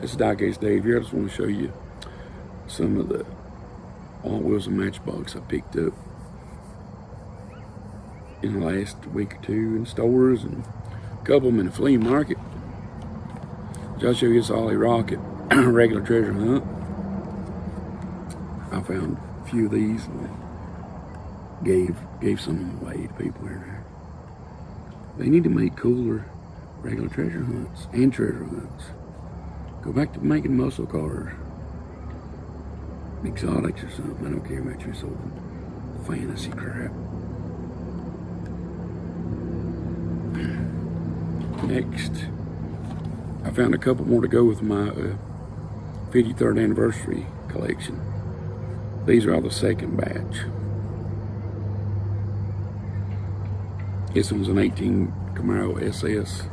It's Diecast Dave here. I just want to show you some of the Hot Wheels and Matchbox I picked up in the last week or two in stores, and a couple of them in the flea market. I'll show you this Ollie Rocket regular treasure hunt. I found a few of these and gave some of them away to people here and there. They need to make cooler regular treasure hunts and treasure hunts. Go back to making muscle cars, exotics or something. I don't care about your sort of fantasy crap. Next, I found a couple more to go with my 53rd anniversary collection. These are all the second batch. This one's an 18 Camaro Ss.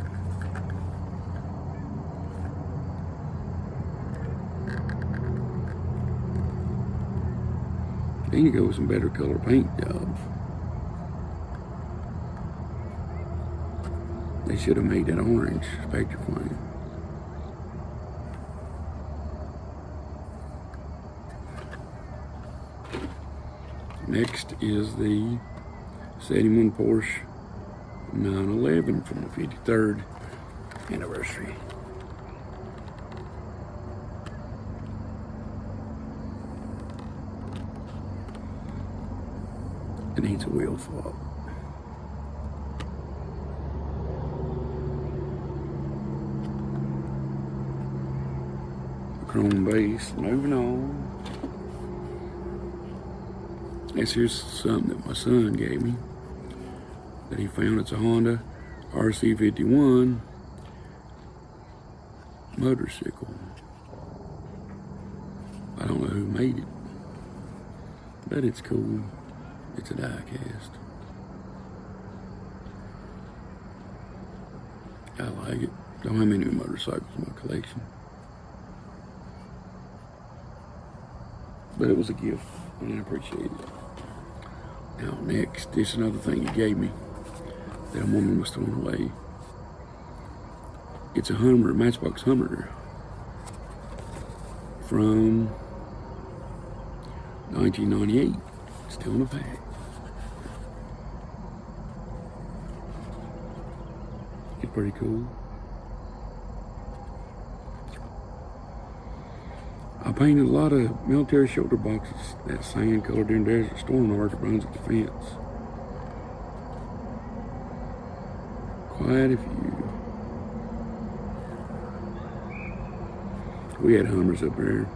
They need to go with some better color paint jobs. They should have made that orange spectre flame. Next is the 71 Porsche 911 from the 53rd anniversary. It needs a wheel swap. Chrome base. Moving on. Here's something that my son gave me that he found. It's a Honda RC51 motorcycle. I don't know who made it, but it's cool. It's a diecast. I like it. Don't have many motorcycles in my collection, but it was a gift and I appreciate it. Now next, this is another thing he gave me that a woman was throwing away. It's a Hummer, Matchbox Hummer from 1998. Still in the pack. It's pretty cool. I painted a lot of military shoulder boxes, that sand colored during Desert Storm Arc that runs at the fence. Quite a few. We had Hummers up there.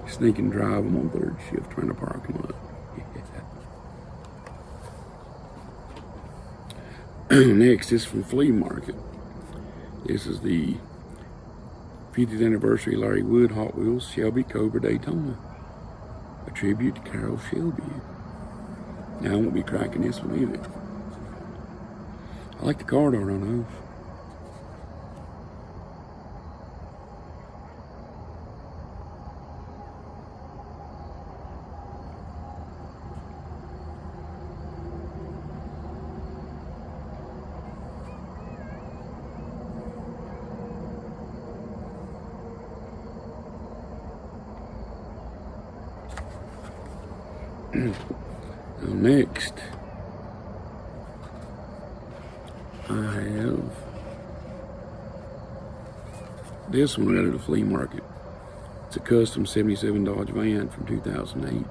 Sneak and drive them on third shift, trying to park them up. Next is from Flea Market. This is the 50th anniversary Larry Wood Hot Wheels Shelby Cobra Daytona, a tribute to Carroll Shelby. Now I won't be cracking this one either. I like the card art on those. Now next, I have this one right at the flea market. It's a custom 77 Dodge van from 2008.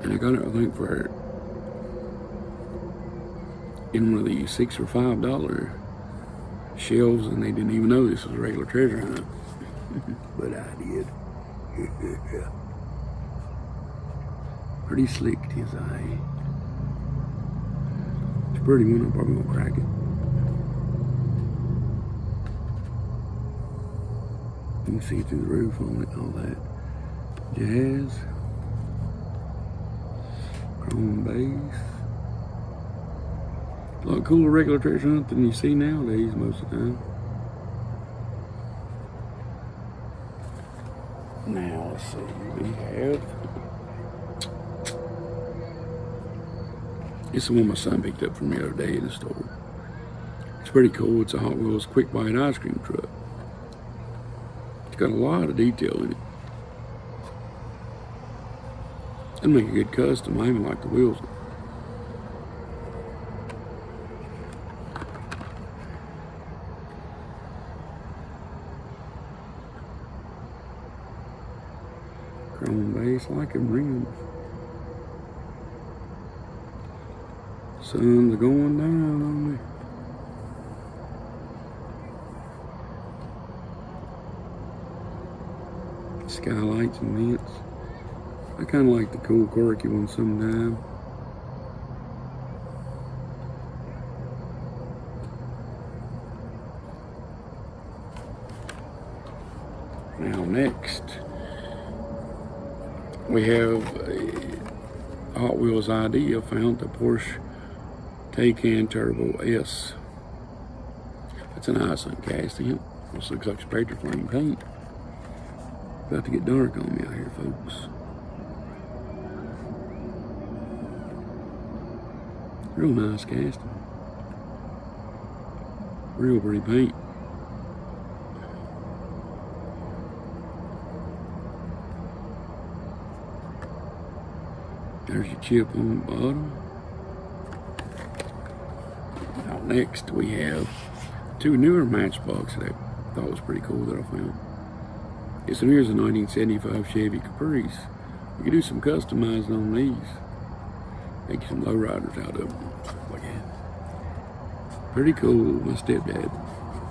And I got it, I think, for in one of the $6 or $5 shelves, and they didn't even know this was a regular treasure hunt. But I did. Pretty slick to his eye. It's a pretty one. I'm probably gonna crack it. You can see through the roof on it, all that jazz. Chrome base. A lot cooler regular treasure hunt than you see nowadays most of the time. Now let's see, we have this is the one my son picked up from the other day in the store. It's pretty cool. It's a Hot Wheels quick bite ice cream truck. It's got a lot of detail in it. It'd make a good custom. I even like the wheels. Chrome base, like them rims. Sun's going down on me. Skylights and vents. I kind of like the cool, quirky ones sometimes. Now next, we have a Hot Wheels idea found the Porsche Taycan Turbo S. That's an nice uncasting. This looks like Spectre Flame paint. About to get dark on me out here, folks. Real nice casting. Real pretty paint. There's your chip on the bottom. Now next we have two newer Matchbox that I thought was pretty cool that I found. This one here is a 1975 Chevy Caprice. You can do some customizing on these. Make some lowriders out of them. Like that. Pretty cool. My stepdad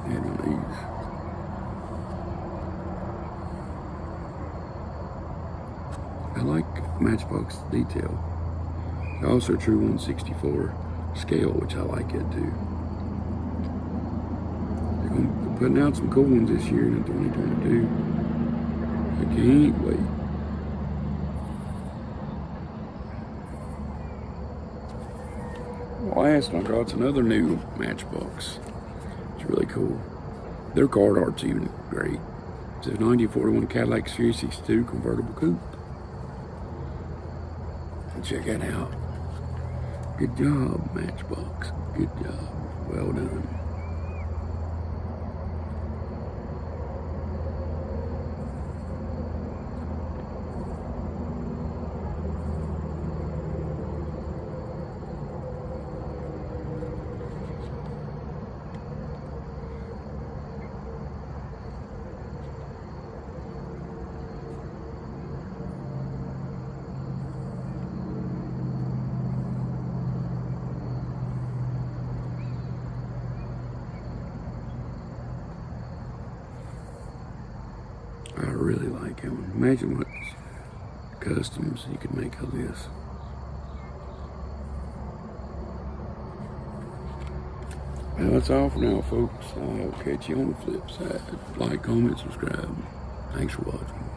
had one of these. I like Matchbox detail. Also true 1/64 scale, which I like it too. They're going to be putting out some cool ones this year in 2022. I can't wait. Last one I got's another new Matchbox. It's really cool. Their card art's even great. It's a 1941 Cadillac Series 62 convertible coupe. Check that out. Good job, Matchbox. Good job. Well done. I really like him. Imagine what customs you could make of this. Well, that's all for now, folks. I'll catch you on the flip side. Like, comment, subscribe. Thanks for watching.